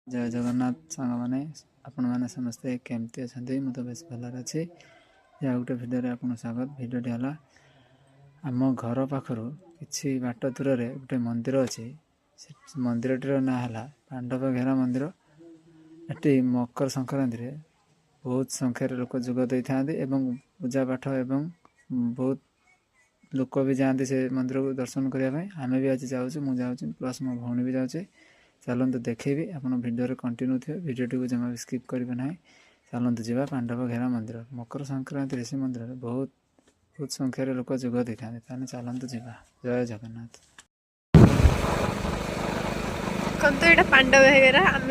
जय जगन्नाथ सांग मैंने आपण मैंने समस्ते केमती अच्छा मुझे तो बेस भलर अच्छी या गोटे भिडियो आपन स्वागत। भिडियोटी है आम घर पाखर कि बाट दूर में गोटे मंदिर अच्छी मंदिरटीर ना है पांडव घेरा मंदिर। ये मकर संक्रांति रे बहुत संख्यार लोक जोगद था पूजा पाठ एवं बहुत लोक भी जाती से मंदिर को दर्शन करने। आम भी आज जाऊँ मुझे प्लस मो भौणी भी जाऊे। चलते देखेबी आप भिडियो कंटिन्यू थे भिडियो को जमा भी स्किप करेंगे ना। चलते जावा पांडव घेरा मंदिर मकर संक्रांति से मंदिर बहुत बहुत संख्यार लोक जोगद था। चलते जावा। जय जगन्नाथ। ये पांडव घेरा आम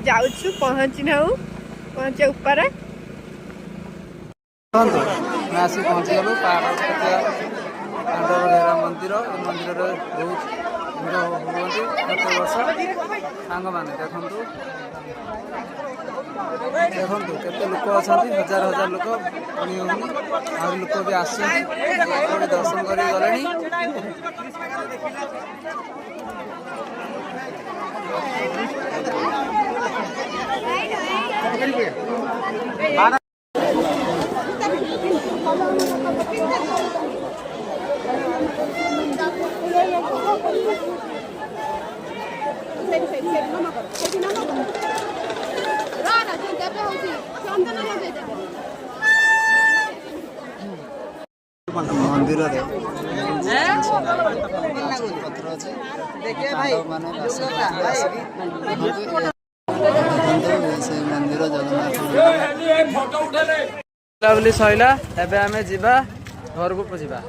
जाऊँ पहुँची ना पहुँचे ऊपर आसिक पहुँची गलु पांडव घेरा मंदिर। मंदिर बहुत भिड़ हुए प्रत्येक वर्ष सांग मैंने देखु देखु केते लोक अच्छा हजार हजार लोक पुणी हूँ लोक भी आस दर्शन कर गले। मंदिर पत्र अच्छे मंदिर जगन्नाथ बुलाबुली सैला। एबे आमे जीवा घर को जीवा।